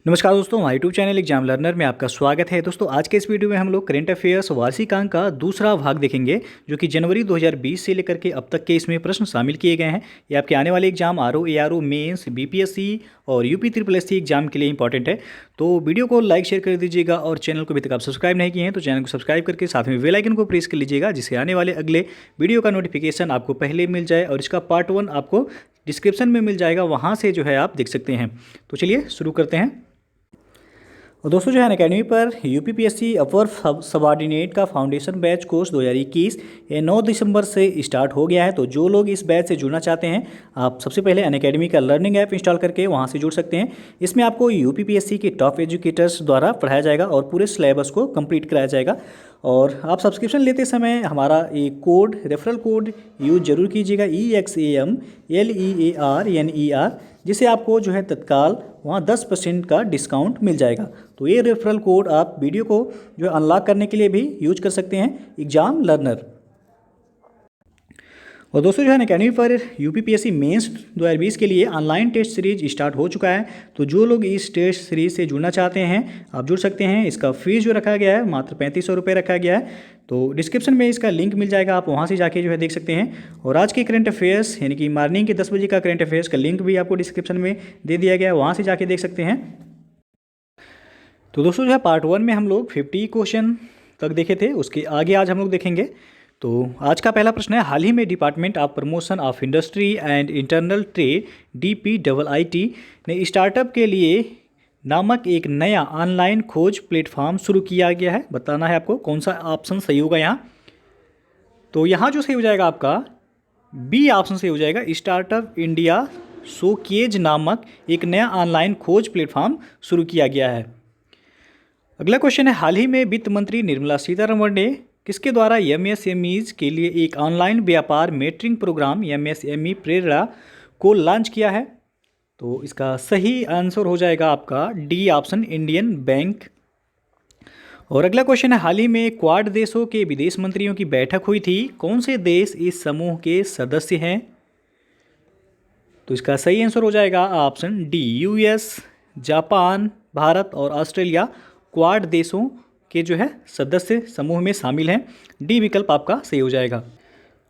नमस्कार दोस्तों, हमारे यूट्यूब चैनल एग्जाम लर्नर में आपका स्वागत है। दोस्तों आज के इस वीडियो में हम लोग करंट अफेयर्स वार्षिक अंक का दूसरा भाग देखेंगे, जो कि जनवरी 2020 से लेकर के अब तक के इसमें प्रश्न शामिल किए गए हैं। ये आपके आने वाले exam RO, ARO, mains, BPSC और यूपी ट्रिपल एससी एग्जाम के लिए इंपॉर्टेंट है। तो वीडियो को लाइक शेयर कर दीजिएगा और चैनल को अभी तक आप सब्सक्राइब नहीं किए हैं तो चैनल को सब्सक्राइब करके साथ में बेल आइकन को प्रेस कर लीजिएगा, जिससे आने वाले अगले वीडियो का नोटिफिकेशन आपको पहले मिल जाए और इसका पार्ट 1 आपको डिस्क्रिप्शन में मिल जाएगा, वहाँ से जो है आप देख सकते हैं। तो चलिए शुरू करते हैं। और दोस्तों जो है अनअकैडमी पर यूपीपीएससी अपर सबऑर्डिनेट का फाउंडेशन बैच कोर्स 2021 ये 9 दिसंबर से स्टार्ट हो गया है। तो जो लोग इस बैच से जुड़ना चाहते हैं, आप सबसे पहले अनअकैडमी का लर्निंग ऐप इंस्टॉल करके वहां से जुड़ सकते हैं। इसमें आपको यूपीपीएससी के टॉप एजुकेटर्स द्वारा पढ़ाया जाएगा और पूरे सिलेबस को कंप्लीट कराया जाएगा। और आप सब्सक्रिप्शन लेते समय हमारा एक कोड, रेफरल कोड यूज जरूर कीजिएगा, EXAMLEARNER, जिससे आपको जो है तत्काल वहाँ 10% का डिस्काउंट मिल जाएगा। तो ये रेफरल कोड आप वीडियो को जो है अनलॉक करने के लिए भी यूज कर सकते हैं, एग्जाम लर्नर। और दोस्तों जो है अनअकैडमी पर यूपीपीएससी मेंस 2020 के लिए ऑनलाइन टेस्ट सीरीज स्टार्ट हो चुका है। तो जो लोग इस टेस्ट सीरीज से जुड़ना चाहते हैं आप जुड़ सकते हैं। इसका फीस जो रखा गया है मात्र 3500 रुपये रखा गया है। तो डिस्क्रिप्शन में इसका लिंक मिल जाएगा, आप वहाँ से जाके जो है देख सकते हैं। और आज के करंट अफेयर्स यानी कि मॉर्निंग के 10 बजे का करंट अफेयर्स का लिंक भी आपको डिस्क्रिप्शन में दे दिया गया है, वहाँ से जाके देख सकते हैं। तो दोस्तों जो है पार्ट 1 में हम लोग 50 क्वेश्चन तक देखे थे, उसके आगे आज हम लोग देखेंगे। तो आज का पहला प्रश्न है, हाल ही में department of promotion of industry and internal trade DPIIT ने स्टार्टअप के लिए नामक एक नया ऑनलाइन खोज प्लेटफॉर्म शुरू किया गया है। बताना है आपको कौन सा ऑप्शन सही होगा यहाँ। तो यहाँ जो सही हो जाएगा आपका बी ऑप्शन सही हो जाएगा, स्टार्टअप इंडिया शोकेज नामक एक नया ऑनलाइन खोज प्लेटफॉर्म शुरू किया गया है। अगला क्वेश्चन है, हाल ही में वित्त मंत्री निर्मला सीतारमण ने किसके द्वारा MSMEs के लिए एक ऑनलाइन व्यापार मेंटरिंग प्रोग्राम MSME प्रेरणा को लॉन्च किया है। तो इसका सही आंसर हो जाएगा आपका डी ऑप्शन, इंडियन बैंक। और अगला क्वेश्चन है, हाल ही में क्वाड देशों के विदेश मंत्रियों की बैठक हुई थी, कौन से देश इस समूह के सदस्य हैं। तो इसका सही आंसर हो जाएगा option D, US, Japan, Bharat और ऑस्ट्रेलिया क्वाड देशों के जो है सदस्य समूह में शामिल हैं। डी विकल्प आपका सही हो जाएगा।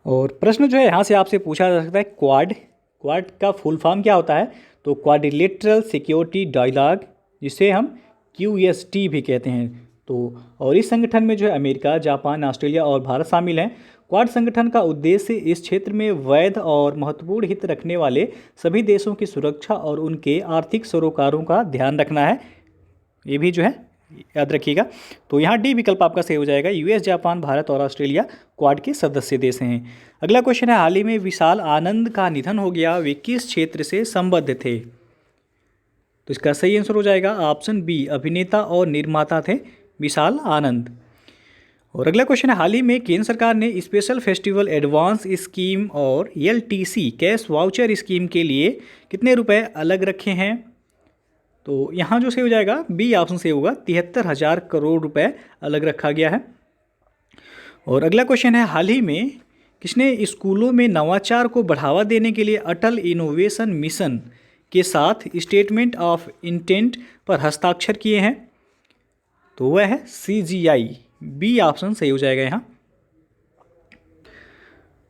और प्रश्न जो है यहाँ से आपसे पूछा जा सकता है, क्वाड का फुल फॉर्म क्या होता है। तो क्वाड्रिलेटरल सिक्योरिटी डायलॉग, जिसे हम QST भी कहते हैं। तो और इस संगठन में जो है अमेरिका, जापान, ऑस्ट्रेलिया और भारत शामिल हैं। क्वाड संगठन का उद्देश्य इस क्षेत्र में वैध और महत्वपूर्ण हित रखने वाले सभी देशों की सुरक्षा और उनके आर्थिक सरोकारों का ध्यान रखना है। ये भी जो है याद रखिएगा। तो यहाँ डी विकल्प आपका सही हो जाएगा, US, जापान, भारत और ऑस्ट्रेलिया क्वाड के सदस्य देश हैं। अगला क्वेश्चन है, हाल ही में विशाल आनंद का निधन हो गया, वे किस क्षेत्र से संबद्ध थे। तो इसका सही आंसर हो जाएगा ऑप्शन बी, अभिनेता और निर्माता थे विशाल आनंद। और अगला क्वेश्चन है, हाल ही में केंद्र सरकार ने स्पेशल फेस्टिवल एडवांस स्कीम और LTC कैश वाउचर स्कीम के लिए कितने रुपए अलग रखे हैं। तो यहाँ जो सही हो जाएगा बी ऑप्शन से होगा, 73,000 करोड़ रुपए अलग रखा गया है। और अगला क्वेश्चन है, हाल ही में किसने स्कूलों में नवाचार को बढ़ावा देने के लिए अटल इनोवेशन मिशन के साथ स्टेटमेंट ऑफ इंटेंट पर हस्ताक्षर किए हैं। तो वह है CGI, बी ऑप्शन सही हो जाएगा यहाँ।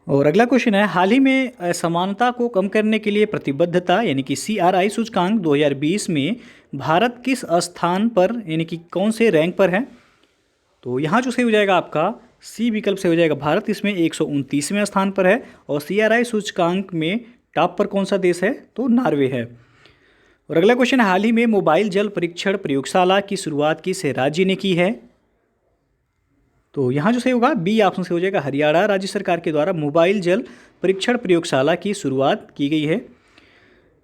और अगला क्वेश्चन है, हाल ही में असमानता को कम करने के लिए प्रतिबद्धता यानी कि CRI सूचकांक 2020 में भारत किस स्थान पर यानी कि कौन से रैंक पर है। तो यहाँ जो सही हो जाएगा आपका सी विकल्प से हो जाएगा, भारत इसमें 129वें स्थान पर है। और CRI सूचकांक में टॉप पर कौन सा देश है, तो नॉर्वे है। और अगला क्वेश्चन है, हाल ही में मोबाइल जल परीक्षण प्रयोगशाला की शुरुआत किस राज्य ने की है। तो यहाँ जो सही होगा बी ऑप्शन से हो जाएगा, हरियाणा राज्य सरकार के द्वारा मोबाइल जल परीक्षण प्रयोगशाला की शुरुआत की गई है।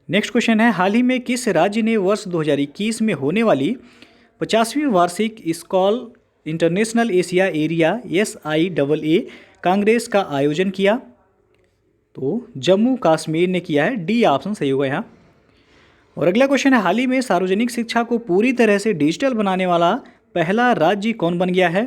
नेक्स्ट क्वेश्चन है, हाल ही में किस राज्य ने वर्ष 2021 में होने वाली 50वीं वार्षिक स्कॉल international Asia area SIAA Congress का आयोजन किया। तो जम्मू कश्मीर ने किया है, डी ऑप्शन सही होगा यहाँ। और अगला क्वेश्चन है, हाल ही में सार्वजनिक शिक्षा को पूरी तरह से डिजिटल बनाने वाला पहला राज्य कौन बन गया है।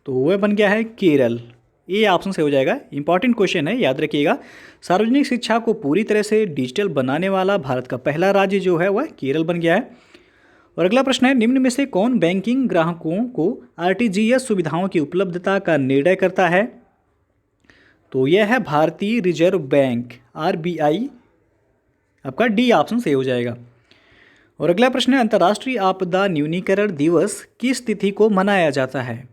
तो वह बन गया है केरल, ए ऑप्शन से हो जाएगा। इंपॉर्टेंट क्वेश्चन है, याद रखिएगा। सार्वजनिक शिक्षा को पूरी तरह से डिजिटल बनाने वाला भारत का पहला राज्य जो है वह केरल बन गया है। और अगला प्रश्न है, निम्न में से कौन बैंकिंग ग्राहकों को आरटीजीएस सुविधाओं की उपलब्धता का निर्णय करता है? तो यह है भारतीय रिजर्व बैंक, आरबीआई। आपका डी ऑप्शन सही हो जाएगा। और अगला प्रश्न है, अंतर्राष्ट्रीय आपदा न्यूनीकरण दिवस किस तिथि को मनाया जाता है?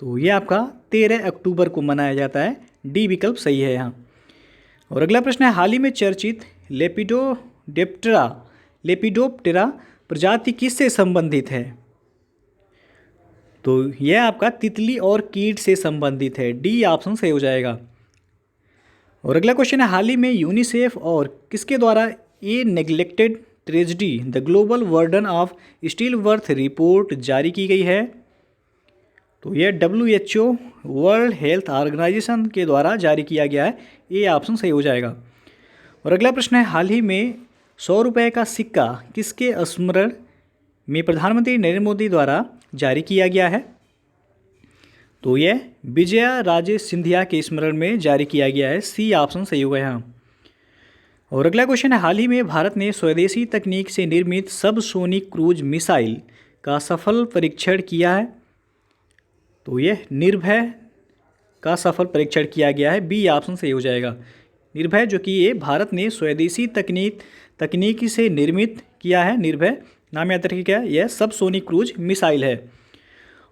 तो ये आपका 13 अक्टूबर को मनाया जाता है। डी विकल्प सही है यहाँ। और अगला प्रश्न है, हाल ही में चर्चित लेपिडोप्टेरा प्रजाति किससे संबंधित है? तो यह आपका तितली और कीट से संबंधित है। डी ऑप्शन सही हो जाएगा। और अगला क्वेश्चन है, हाल ही में यूनिसेफ और किसके द्वारा a neglected tragedy the global burden of stillbirths report जारी की गई है? तो यह WHO वर्ल्ड हेल्थ ऑर्गेनाइजेशन के द्वारा जारी किया गया है। ए ऑप्शन सही हो जाएगा। और अगला प्रश्न है, हाल ही में 100 रुपये का सिक्का किसके स्मरण में प्रधानमंत्री नरेंद्र मोदी द्वारा जारी किया गया है? तो यह विजया राजे सिंधिया के स्मरण में जारी किया गया है। सी ऑप्शन सही होगा यहाँ। और अगला क्वेश्चन है, हाल ही में भारत ने स्वदेशी तकनीक से निर्मित सबसोनिक क्रूज मिसाइल का सफल परीक्षण किया है? तो यह निर्भय का सफल परीक्षण किया गया है। बी ऑप्शन सही हो जाएगा। निर्भय जो कि ये भारत ने स्वदेशी तकनीकी से निर्मित किया है। निर्भय नाम याद रखिए, क्या यह सबसोनिक क्रूज मिसाइल है।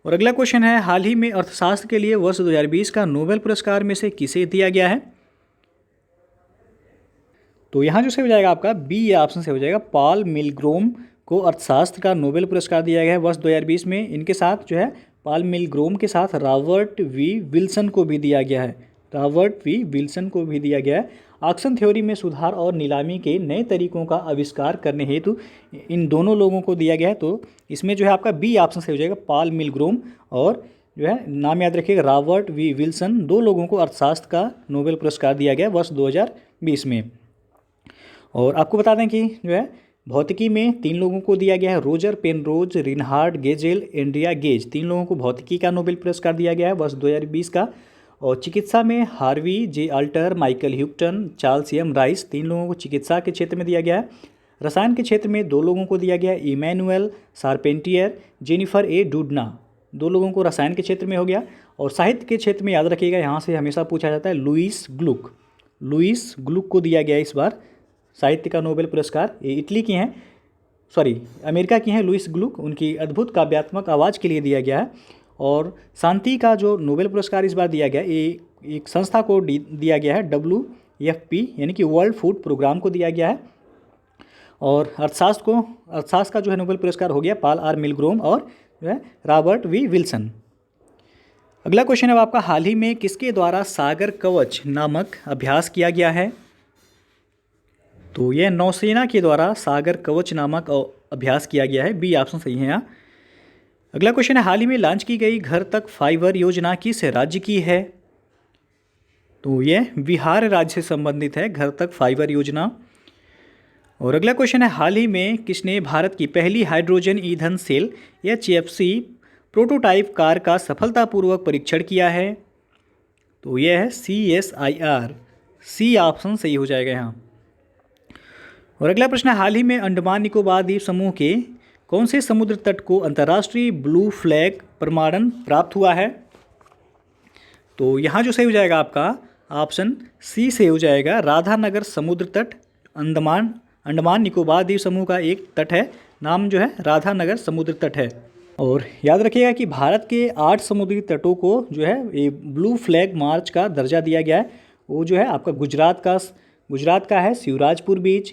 और अगला क्वेश्चन है, हाल ही में अर्थशास्त्र के लिए वर्ष 2020 का नोबेल पुरस्कार में से किसे दिया गया है? तो यहाँ जो सही हो जाएगा आपका बी ऑप्शन से हो जाएगा। पॉल मिलग्रोम को अर्थशास्त्र का नोबेल पुरस्कार दिया गया है वर्ष 2020 में। इनके साथ जो है पॉल मिलग्रोम के साथ रॉबर्ट वी विल्सन को भी दिया गया है। रॉबर्ट वी विल्सन को भी दिया गया है। ऑक्शन थ्योरी में सुधार और नीलामी के नए तरीकों का आविष्कार करने हेतु इन दोनों लोगों को दिया गया है। तो इसमें जो है आपका बी ऑप्शन से हो जाएगा। पॉल मिलग्रोम और जो है नाम याद रखिएगा रॉबर्ट वी विल्सन, दो लोगों को अर्थशास्त्र का नोबेल पुरस्कार दिया गया वर्ष 2020 में। और आपको बता दें कि जो है भौतिकी में 3 लोगों को दिया गया है। रोजर पेनरोज, रिनहार्ड गेजेल, एंड्रिया गेज, 3 लोगों को भौतिकी का नोबेल पुरस्कार दिया गया है वर्ष 2020 का। और चिकित्सा में Harvey J Alter, Michael Houghton, Charles M Rice, 3 लोगों को चिकित्सा के क्षेत्र में दिया गया है। रसायन के क्षेत्र में 2 लोगों को दिया गया है। इमैनुअल शार्पेंटियर, जेनिफर ए डूडना, 2 लोगों को रसायन के क्षेत्र में हो गया। और साहित्य के क्षेत्र में याद रखिएगा, यहाँ से हमेशा पूछा जाता है, लुईस ग्लुक को दिया गया इस बार साहित्य का नोबेल पुरस्कार। ये इटली की हैं, अमेरिका की हैं लुईस ग्लुक, उनकी अद्भुत काव्यात्मक आवाज़ के लिए दिया गया है। और शांति का जो नोबेल पुरस्कार इस बार दिया गया, ये एक संस्था को दिया गया है, WFP यानी कि वर्ल्ड फूड प्रोग्राम को दिया गया है। और अर्थशास्त्र का जो है नोबेल पुरस्कार हो गया पॉल आर मिलग्रोम और जो है रॉबर्ट वी विल्सन। अगला क्वेश्चन है आपका, हाल ही में किसके द्वारा सागर कवच नामक अभ्यास किया गया है? तो यह नौसेना के द्वारा सागर कवच नामक अभ्यास किया गया है। बी ऑप्शन सही है यहाँ। अगला क्वेश्चन है, हाल ही में लॉन्च की गई घर तक फाइबर योजना किस राज्य की है? तो यह बिहार राज्य से संबंधित है, घर तक फाइबर योजना। और अगला क्वेश्चन है, हाल ही में किसने भारत की पहली हाइड्रोजन ईंधन सेल HFC प्रोटोटाइप कार का सफलतापूर्वक परीक्षण किया है? तो यह है CSIR। सी ऑप्शन सही हो जाएगा यहाँ। और अगला प्रश्न है, हाल ही में अंडमान निकोबार द्वीप समूह के कौन से समुद्र तट को अंतर्राष्ट्रीय ब्लू फ्लैग प्रमाणन प्राप्त हुआ है? तो यहाँ जो सही हो जाएगा आपका ऑप्शन सी से हो जाएगा, राधानगर समुद्र तट। अंडमान निकोबार द्वीप समूह का एक तट है, नाम जो है राधानगर समुद्र तट है। और याद रखिएगा कि भारत के 8 समुद्री तटों को जो है ये ब्लू फ्लैग मार्च का दर्जा दिया गया है। वो जो है आपका गुजरात का है शिवराजपुर बीच,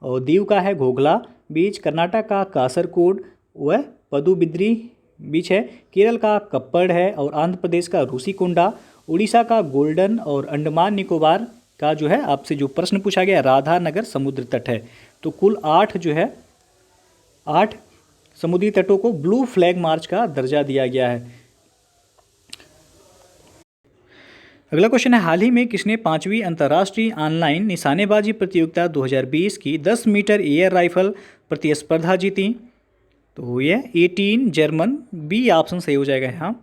और दीव का है घोघला बीच, कर्नाटक का कासरकोड वह पदुबिद्री बीच है, केरल का कप्पड़ है, और आंध्र प्रदेश का रूसीकुंडा, उड़ीसा का गोल्डन, और अंडमान निकोबार का जो है आपसे जो प्रश्न पूछा गया राधानगर समुद्र तट है। तो कुल 8 समुद्री तटों को ब्लू फ्लैग मार्च का दर्जा दिया गया है। अगला क्वेश्चन है, हाल ही में किसने 5वीं अंतर्राष्ट्रीय ऑनलाइन निशानेबाजी प्रतियोगिता 2020 की 10 मीटर एयर राइफल प्रतिस्पर्धा जीती? तो ये 18 जर्मन। बी ऑप्शन सही हो जाएगा यहाँ।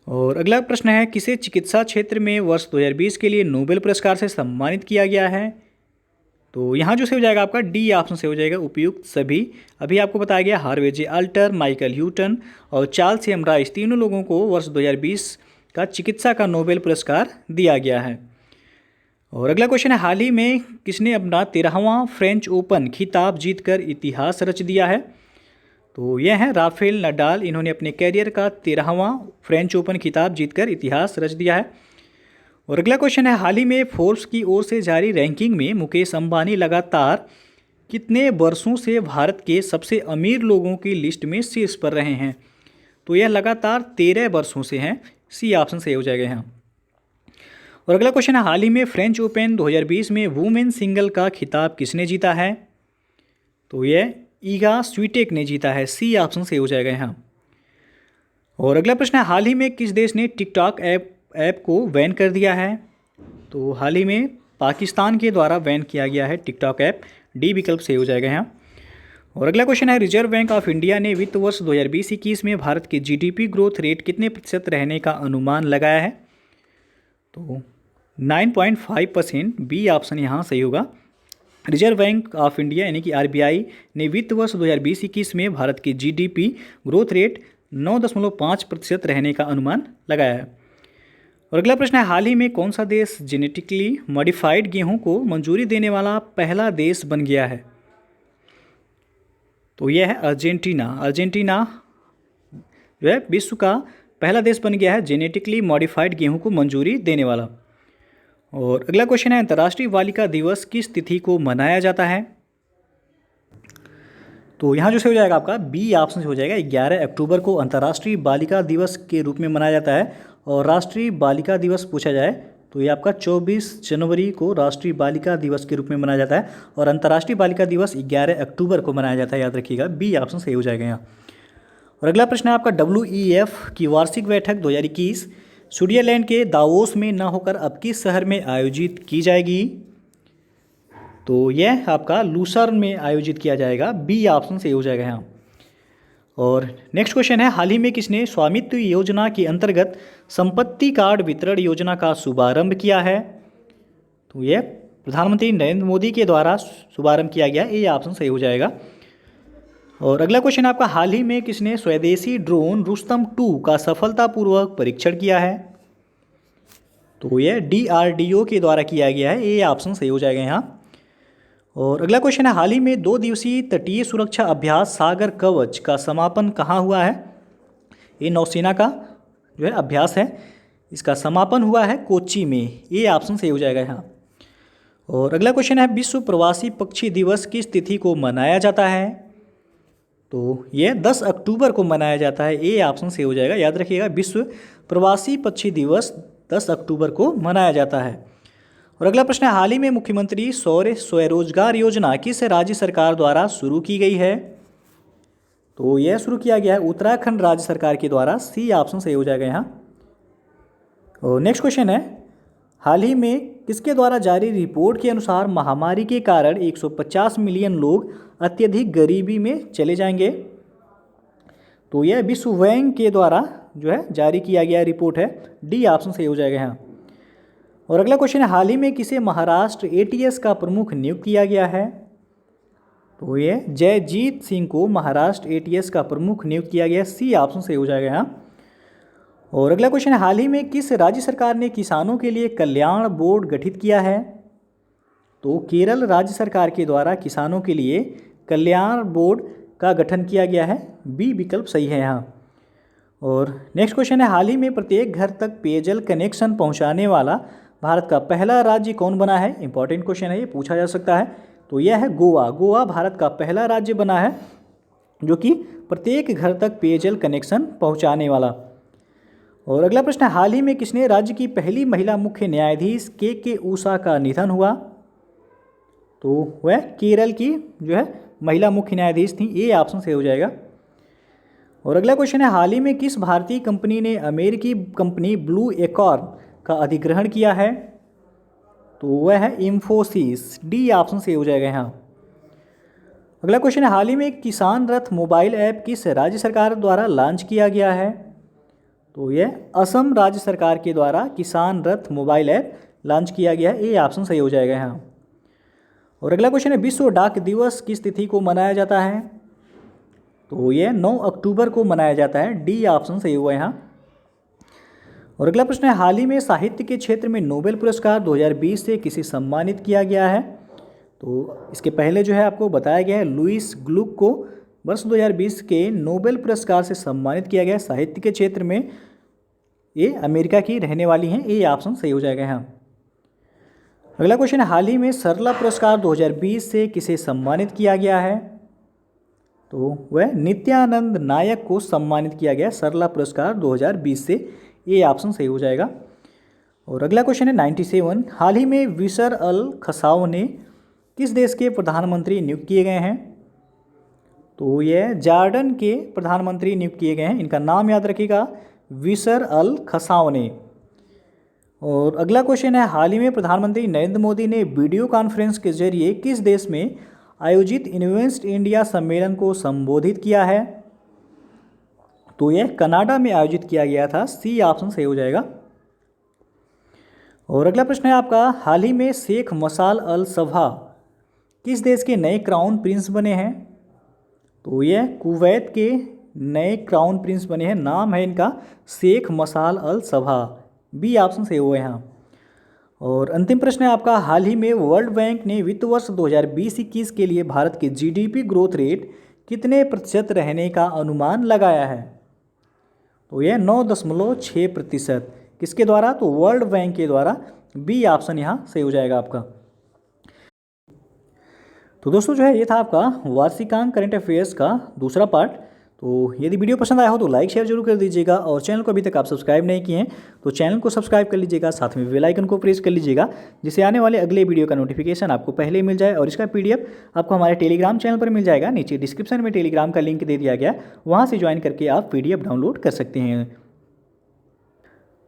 और अगला प्रश्न है, किसे चिकित्सा क्षेत्र में वर्ष 2020 के लिए नोबेल पुरस्कार से सम्मानित किया गया है? तो यहाँ जो से हो जाएगा आपका डी ऑप्शन से हो जाएगा उपयुक्त सभी। अभी आपको बताया गया हार्वे जे अल्टर, माइकल ह्यूटन और चार्ल्स एम राइस तीनों लोगों को वर्ष 2020 का चिकित्सा का नोबेल पुरस्कार दिया गया है। और अगला क्वेश्चन है, हाल ही में किसने अपना 13वां फ्रेंच ओपन खिताब जीतकर इतिहास रच दिया है? तो यह है राफेल नडाल। इन्होंने अपने कैरियर का 13वां फ्रेंच ओपन खिताब जीतकर इतिहास रच दिया है। और अगला क्वेश्चन है, हाल ही में फोर्ब्स की ओर से जारी रैंकिंग में मुकेश अंबानी लगातार कितने वर्षों से भारत के सबसे अमीर लोगों की लिस्ट में शीर्ष पर रहे हैं? तो यह लगातार 13 वर्षों से हैं। सी ऑप्शन सही हो जाएगा यहाँ। और अगला क्वेश्चन है, हाल ही में फ्रेंच ओपन 2020 में वुमेन सिंगल का खिताब किसने जीता है? तो यह ईगा स्वीटेक ने जीता है। सी ऑप्शन सही हो जाएगा यहाँ। और अगला प्रश्न है, हाल ही में किस देश ने टिकटॉक ऐप को बैन कर दिया है? तो हाल ही में पाकिस्तान के द्वारा बैन किया गया है टिकटॉक ऐप। डी विकल्प सही हो जाएगा यहाँ। और अगला क्वेश्चन है, रिजर्व बैंक ऑफ इंडिया ने वित्त वर्ष 2020-21 में भारत के जीडीपी ग्रोथ रेट कितने प्रतिशत रहने का अनुमान लगाया है? तो 9.5%। बी ऑप्शन यहाँ सही होगा। रिजर्व बैंक ऑफ इंडिया यानी कि आरबीआई ने वित्त वर्ष 2020-21 में भारत की जीडीपी ग्रोथ रेट 9.5% रहने का अनुमान लगाया है। और अगला प्रश्न है, हाल ही में कौन सा देश जेनेटिकली मॉडिफाइड गेहूं को मंजूरी देने वाला पहला देश बन गया है? तो यह है अर्जेंटीना। अर्जेंटीना जो है विश्व का पहला देश बन गया है जेनेटिकली मॉडिफाइड गेहूं को मंजूरी देने वाला। और अगला क्वेश्चन है, अंतर्राष्ट्रीय बालिका दिवस किस तिथि को मनाया जाता है? तो यहाँ जो से हो जाएगा आपका बी ऑप्शन से हो जाएगा। 11 अक्टूबर को अंतर्राष्ट्रीय बालिका दिवस के रूप में मनाया जाता है। और राष्ट्रीय बालिका दिवस पूछा जाए तो ये आपका 24 जनवरी को राष्ट्रीय बालिका दिवस के रूप में मनाया जाता है। और अंतर्राष्ट्रीय बालिका दिवस 11 अक्टूबर को मनाया जाता है, याद रखिएगा। बी ऑप्शन सही हो जाएगा यहाँ। और अगला प्रश्न है आपका, WEF की वार्षिक बैठक 2021 स्विट्जरलैंड के दावोस में न होकर अब किस शहर में आयोजित की जाएगी? तो यह आपका लूसर्न में आयोजित किया जाएगा। बी ऑप्शन सही हो जाएगा यहाँ। और नेक्स्ट क्वेश्चन है, हाल ही में किसने स्वामित्व योजना के अंतर्गत संपत्ति कार्ड वितरण योजना का शुभारंभ किया है? तो यह प्रधानमंत्री नरेंद्र मोदी के द्वारा शुभारंभ किया गया। ये ऑप्शन सही हो जाएगा। और अगला क्वेश्चन आपका, हाल ही में किसने स्वदेशी ड्रोन रुस्तम 2 का सफलतापूर्वक परीक्षण किया है? तो यह DRDO के द्वारा किया गया है। ये ऑप्शन सही हो जाएगा यहाँ। और अगला क्वेश्चन है, हाल ही में 2 दिवसीय तटीय सुरक्षा अभ्यास सागर कवच का समापन कहाँ हुआ है? ये नौसेना का जो है अभ्यास है, इसका समापन हुआ है कोच्चि में। ये ऑप्शन सही हो जाएगा यहाँ। और अगला क्वेश्चन है, विश्व प्रवासी पक्षी दिवस किस तिथि को मनाया जाता है? तो ये 10 अक्टूबर को मनाया जाता है। ये ऑप्शन सही हो जाएगा, याद रखिएगा। विश्व प्रवासी पक्षी दिवस 10 अक्टूबर को मनाया जाता है। और अगला प्रश्न है, हाल ही में मुख्यमंत्री सौर स्वरोजगार योजना किस राज्य सरकार द्वारा शुरू की गई है? तो यह शुरू किया गया है उत्तराखंड राज्य सरकार के द्वारा। सी ऑप्शन सही हो जाएगा यहाँ। और नेक्स्ट क्वेश्चन है, हाल ही में किसके द्वारा जारी रिपोर्ट के अनुसार महामारी के कारण 150 मिलियन लोग अत्यधिक गरीबी में चले जाएंगे? तो यह विश्व बैंक के द्वारा जो है जारी किया गया रिपोर्ट है। डी ऑप्शन सही हो जाएगा यहाँ। और अगला क्वेश्चन है, हाल ही में किसे महाराष्ट्र ATS का प्रमुख नियुक्त किया गया है? तो ये जयजीत सिंह को महाराष्ट्र ATS का प्रमुख नियुक्त किया गया। सी ऑप्शन सही हो जाएगा यहाँ। और अगला क्वेश्चन है, हाल ही में किस राज्य सरकार ने किसानों के लिए कल्याण बोर्ड गठित किया है? तो केरल राज्य सरकार के द्वारा किसानों के लिए कल्याण बोर्ड का गठन किया गया है। बी विकल्प सही है यहाँ। और नेक्स्ट क्वेश्चन है, हाल ही में प्रत्येक घर तक पेयजल कनेक्शन पहुँचाने वाला भारत का पहला राज्य कौन बना है? इंपॉर्टेंट क्वेश्चन है, ये पूछा जा सकता है। तो यह है गोवा। गोवा भारत का पहला राज्य बना है जो कि प्रत्येक घर तक पेयजल कनेक्शन पहुंचाने वाला। और अगला प्रश्न है, हाल ही में किसने राज्य की पहली महिला मुख्य न्यायाधीश के ऊषा का निधन हुआ? तो वह केरल की जो है महिला मुख्य न्यायाधीश थी। ये ऑप्शन सही हो जाएगा। और अगला क्वेश्चन है, हाल ही में किस भारतीय कंपनी ने अमेरिकी कंपनी ब्लू एकॉर्न का अधिग्रहण किया है? तो वह है इंफोसिस। डी ऑप्शन सही हो जाएगा यहाँ। अगला क्वेश्चन है, हाल ही में किसान रथ मोबाइल ऐप किस राज्य सरकार द्वारा लॉन्च किया गया है? तो यह असम राज्य सरकार के द्वारा किसान रथ मोबाइल ऐप लॉन्च किया गया है। ये ऑप्शन सही हो जाएगा यहाँ। और अगला क्वेश्चन है विश्व डाक दिवस किस तिथि को मनाया जाता है? तो ये 9 अक्टूबर को मनाया जाता है। डी ऑप्शन सही हुआ यहाँ। और अगला प्रश्न है हाल ही में साहित्य के क्षेत्र में नोबेल पुरस्कार 2020 से किसे सम्मानित किया गया है? तो इसके पहले जो है आपको बताया गया है लुईस ग्लुक को वर्ष 2020 के नोबेल पुरस्कार से सम्मानित किया गया साहित्य के क्षेत्र में। ये अमेरिका की रहने वाली हैं। ये ऑप्शन सही हो जाएगा यहाँ। अगला क्वेश्चन है हाल ही में सरला पुरस्कार 2020 से किसे सम्मानित किया गया है? तो वह नित्यानंद नायक को सम्मानित किया गया सरला पुरस्कार 2020 से। ये ऑप्शन सही हो जाएगा। और अगला क्वेश्चन है 97 हाल ही में विशर अल खसाव किस देश के प्रधानमंत्री नियुक्त किए गए हैं? तो यह जॉर्डन के प्रधानमंत्री नियुक्त किए गए हैं। इनका नाम याद रखिएगा, विशर अल खसाव। और अगला क्वेश्चन है हाल ही में प्रधानमंत्री नरेंद्र मोदी ने वीडियो कॉन्फ्रेंस के जरिए किस देश में आयोजित इन्वेस्ट इंडिया सम्मेलन को संबोधित किया है? तो यह कनाडा में आयोजित किया गया था। सी ऑप्शन सही हो जाएगा। और अगला प्रश्न है आपका हाल ही में शेख मसाल अल सबहा किस देश के नए क्राउन प्रिंस बने हैं? तो यह कुवैत के नए क्राउन प्रिंस बने हैं। नाम है इनका शेख मसाल अल सबहा। बी ऑप्शन सही हुआ यहाँ। और अंतिम प्रश्न है आपका हाल ही में वर्ल्ड बैंक ने वित्त वर्ष 2020-21 के लिए भारत के जीडीपी ग्रोथ रेट कितने प्रतिशत रहने का अनुमान लगाया है? तो यह 9.6%। किसके द्वारा? तो वर्ल्ड बैंक के द्वारा। बी ऑप्शन यहाँ सही हो जाएगा आपका। तो दोस्तों जो है ये था आपका वार्षिकांक करंट अफेयर्स का दूसरा पार्ट। तो यदि वीडियो पसंद आया हो तो लाइक शेयर जरूर कर दीजिएगा और चैनल को अभी तक आप सब्सक्राइब नहीं किए हैं तो चैनल को सब्सक्राइब कर लीजिएगा, साथ में बेल आइकन को प्रेस कर लीजिएगा जिससे आने वाले अगले वीडियो का नोटिफिकेशन आपको पहले मिल जाए। और इसका पीडीएफ आपको हमारे टेलीग्राम चैनल पर मिल जाएगा। नीचे डिस्क्रिप्शन में टेलीग्राम का लिंक दे दिया गया, वहाँ से ज्वाइन करके आप पीडीएफ डाउनलोड कर सकते हैं।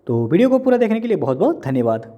तो वीडियो को पूरा देखने के लिए बहुत बहुत धन्यवाद।